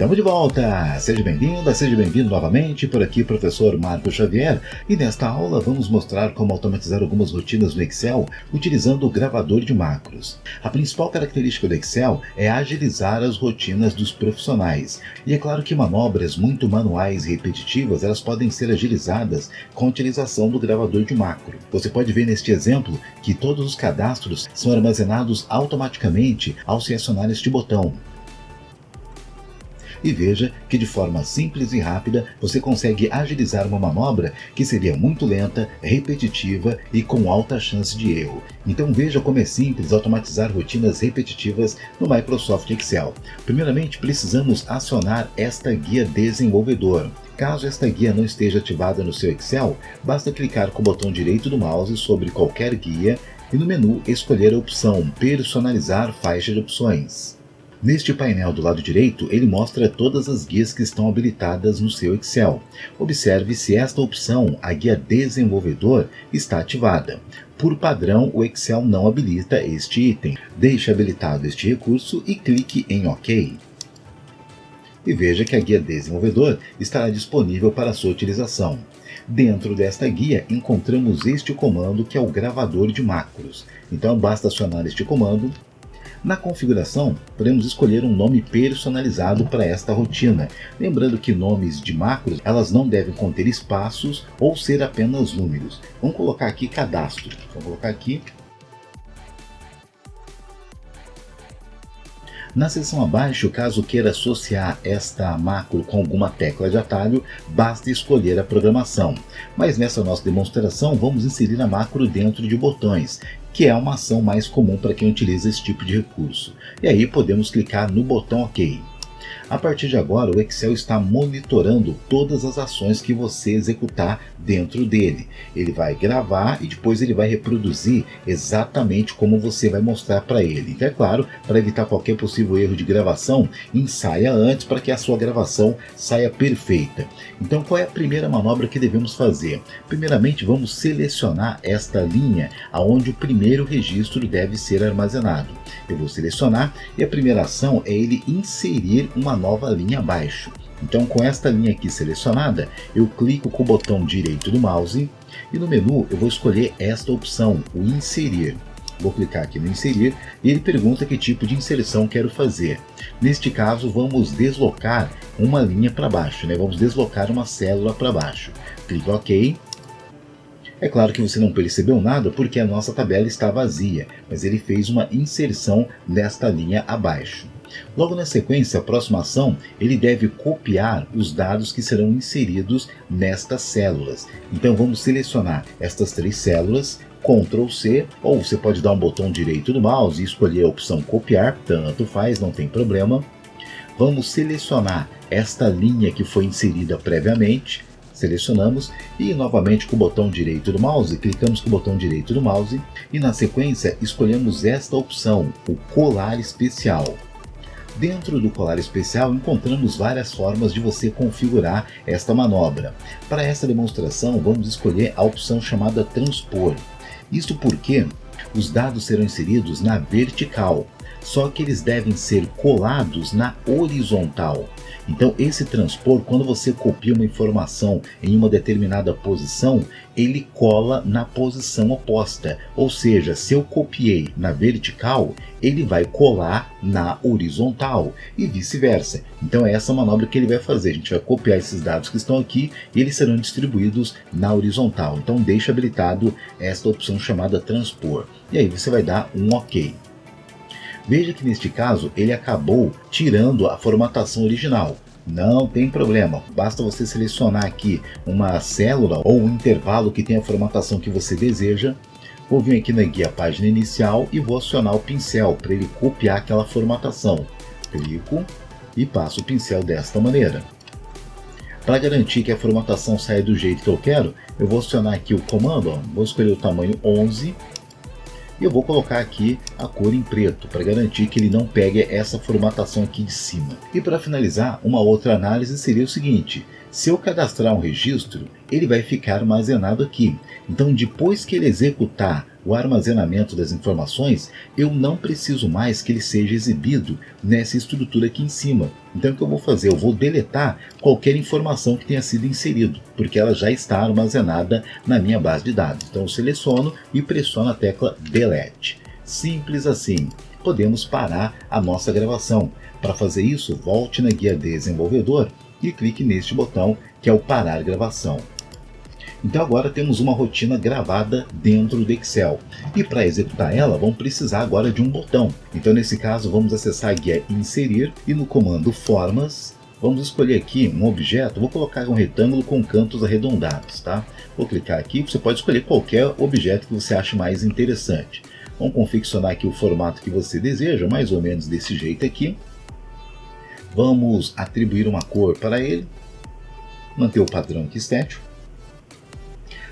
Estamos de volta! Seja bem-vinda, seja bem-vindo novamente, por aqui professor Marcos Xavier, e nesta aula vamos mostrar como automatizar algumas rotinas no Excel utilizando o gravador de macros. A principal característica do Excel é agilizar as rotinas dos profissionais, e é claro que manobras muito manuais e repetitivas elas podem ser agilizadas com a utilização do gravador de macro. Você pode ver neste exemplo que todos os cadastros são armazenados automaticamente ao se acionar este botão. E veja que de forma simples e rápida você consegue agilizar uma manobra que seria muito lenta, repetitiva e com alta chance de erro. Então veja como é simples automatizar rotinas repetitivas no Microsoft Excel. Primeiramente precisamos acionar esta guia desenvolvedor. Caso esta guia não esteja ativada no seu Excel, basta clicar com o botão direito do mouse sobre qualquer guia e no menu escolher a opção Personalizar faixa de opções. Neste painel do lado direito, ele mostra todas as guias que estão habilitadas no seu Excel. Observe se esta opção, a guia desenvolvedor, está ativada. Por padrão, o Excel não habilita este item. Deixe habilitado este recurso e clique em OK. E veja que a guia desenvolvedor estará disponível para sua utilização. Dentro desta guia, encontramos este comando que é o gravador de macros. Então basta acionar este comando. Na configuração, podemos escolher um nome personalizado para esta rotina, lembrando que nomes de macros elas não devem conter espaços ou ser apenas números. Vamos colocar aqui cadastro. Vou colocar aqui. Na seção abaixo, caso queira associar esta macro com alguma tecla de atalho, basta escolher a programação. Mas nessa nossa demonstração, vamos inserir a macro dentro de botões, que é uma ação mais comum para quem utiliza esse tipo de recurso. E aí podemos clicar no botão OK. A partir de agora, o Excel está monitorando todas as ações que você executar dentro dele. Ele vai gravar e depois ele vai reproduzir exatamente como você vai mostrar para ele. Então, é claro, para evitar qualquer possível erro de gravação, ensaia antes para que a sua gravação saia perfeita. Então, qual é a primeira manobra que devemos fazer? Primeiramente, vamos selecionar esta linha onde o primeiro registro deve ser armazenado. Eu vou selecionar e a primeira ação é ele inserir uma nova linha abaixo. Então, com esta linha aqui selecionada, eu clico com o botão direito do mouse e no menu eu vou escolher esta opção, o inserir. Vou clicar aqui no inserir e ele pergunta que tipo de inserção quero fazer. Neste caso, vamos deslocar uma linha para baixo, Vamos deslocar uma célula para baixo. Clico OK. É claro que você não percebeu nada porque a nossa tabela está vazia, mas ele fez uma inserção nesta linha abaixo. Logo na sequência, a próxima ação, ele deve copiar os dados que serão inseridos nestas células. Então vamos selecionar estas 3 células, Ctrl C, ou você pode dar um botão direito do mouse e escolher a opção copiar, tanto faz, não tem problema. Vamos selecionar esta linha que foi inserida previamente. Selecionamos e novamente com o botão direito do mouse, clicamos com o botão direito do mouse e na sequência escolhemos esta opção, o colar especial. Dentro do colar especial encontramos várias formas de você configurar esta manobra. Para esta demonstração vamos escolher a opção chamada transpor. Isto porque os dados serão inseridos na vertical, só que eles devem ser colados na horizontal. Então esse transpor, quando você copia uma informação em uma determinada posição, ele cola na posição oposta. Ou seja, se eu copiei na vertical, ele vai colar na horizontal e vice-versa. Então é essa manobra que ele vai fazer. A gente vai copiar esses dados que estão aqui e eles serão distribuídos na horizontal. Então deixa habilitado esta opção chamada transpor. E aí você vai dar um OK. Veja que neste caso ele acabou tirando a formatação original. Não tem problema, basta você selecionar aqui uma célula ou um intervalo que tenha a formatação que você deseja. Vou vir aqui na guia página inicial e vou acionar o pincel para ele copiar aquela formatação. Clico e passo o pincel desta maneira. Para garantir que a formatação saia do jeito que eu quero, eu vou acionar aqui o comando, vou escolher o tamanho 11. E eu vou colocar aqui a cor em preto, para garantir que ele não pegue essa formatação aqui de cima. E para finalizar, uma outra análise seria o seguinte: Se eu cadastrar um registro, ele vai ficar armazenado aqui. Então, depois que ele executar o armazenamento das informações, eu não preciso mais que ele seja exibido nessa estrutura aqui em cima. Então, o que eu vou fazer? Eu vou deletar qualquer informação que tenha sido inserido, porque ela já está armazenada na minha base de dados. Então, eu seleciono e pressiono a tecla Delete. Simples assim. Podemos parar a nossa gravação. Para fazer isso, volte na guia Desenvolvedor e clique neste botão que é o Parar Gravação. Então agora temos uma rotina gravada dentro do Excel. E para executar ela, vamos precisar agora de um botão. Então nesse caso vamos acessar a guia Inserir e no comando Formas, vamos escolher aqui um objeto, vou colocar um retângulo com cantos arredondados, tá? Vou clicar aqui, você pode escolher qualquer objeto que você ache mais interessante. Vamos confeccionar aqui o formato que você deseja, mais ou menos desse jeito aqui. Vamos atribuir uma cor para ele, manter o padrão aqui estético.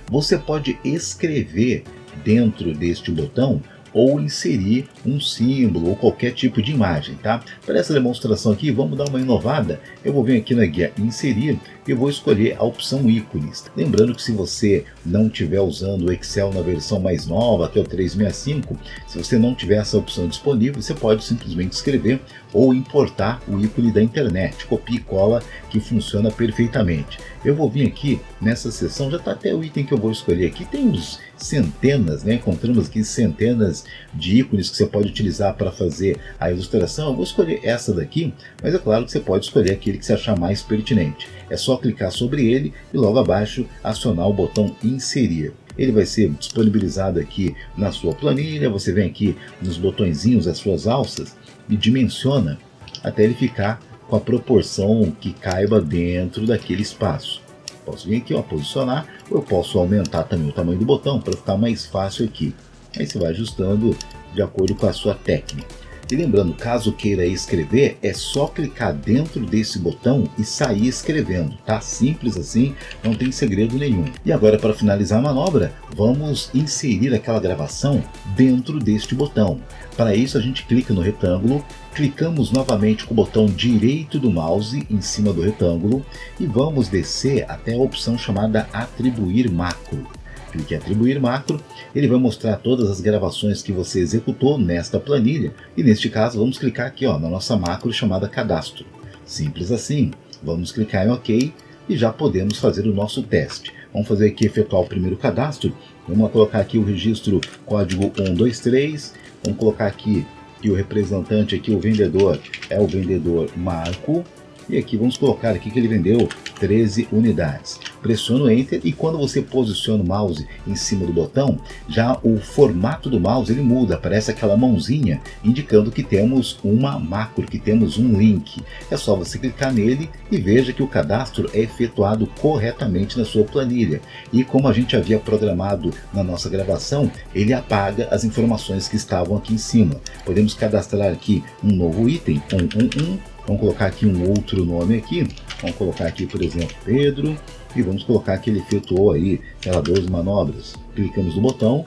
Você pode escrever dentro deste botão ou inserir um símbolo ou qualquer tipo de imagem, tá? Para essa demonstração aqui, vamos dar uma inovada. Eu vou vir aqui na guia Inserir e vou escolher a opção ícones. Lembrando que se você não estiver usando o Excel na versão mais nova, até o 365, se você não tiver essa opção disponível, você pode simplesmente escrever ou importar o ícone da internet. Copia e cola que funciona perfeitamente. Eu vou vir aqui nessa seção, já está até o item que eu vou escolher aqui. Tem uns centenas, né? Encontramos aqui centenas de ícones que você pode utilizar para fazer a ilustração. Eu vou escolher essa daqui, mas é claro que você pode escolher aquele que você achar mais pertinente. É só clicar sobre ele e logo abaixo acionar o botão Inserir. Ele vai ser disponibilizado aqui na sua planilha. Você vem aqui nos botõezinhos, as suas alças, e dimensiona até ele ficar com a proporção que caiba dentro daquele espaço. Posso vir aqui, ó, posicionar, ou eu posso aumentar também o tamanho do botão para ficar mais fácil aqui. Aí você vai ajustando de acordo com a sua técnica. E lembrando, caso queira escrever, é só clicar dentro desse botão e sair escrevendo, tá? Simples assim, não tem segredo nenhum. E agora, para finalizar a manobra, vamos inserir aquela gravação dentro deste botão. Para isso, a gente clica no retângulo, clicamos novamente com o botão direito do mouse em cima do retângulo e vamos descer até a opção chamada Atribuir Macro. Clique em Atribuir Macro, ele vai mostrar todas as gravações que você executou nesta planilha e neste caso vamos clicar aqui, ó, na nossa macro chamada Cadastro. Simples assim, vamos clicar em OK e já podemos fazer o nosso teste. Vamos fazer aqui, efetuar o primeiro cadastro. Vamos colocar aqui o registro código 123, vamos colocar aqui que o representante, aqui o vendedor, é o vendedor Marco. E aqui vamos colocar aqui que ele vendeu 13 unidades. Pressiono Enter e quando você posiciona o mouse em cima do botão, já o formato do mouse ele muda, aparece aquela mãozinha indicando que temos uma macro, que temos um link. É só você clicar nele e veja que o cadastro é efetuado corretamente na sua planilha. E como a gente havia programado na nossa gravação, ele apaga as informações que estavam aqui em cima. Podemos cadastrar aqui um novo item, 111. Vamos colocar aqui um outro nome aqui, vamos colocar aqui, por exemplo, Pedro, e vamos colocar que ele efetuou aí, 12 manobras. Clicamos no botão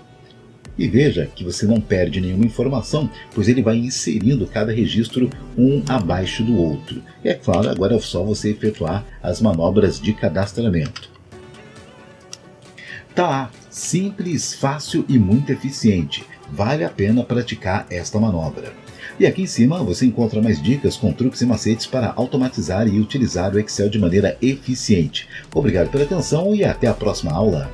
e veja que você não perde nenhuma informação, pois ele vai inserindo cada registro um abaixo do outro. E é claro, agora é só você efetuar as manobras de cadastramento. Tá, simples, fácil e muito eficiente. Vale a pena praticar esta manobra. E aqui em cima você encontra mais dicas com truques e macetes para automatizar e utilizar o Excel de maneira eficiente. Obrigado pela atenção e até a próxima aula.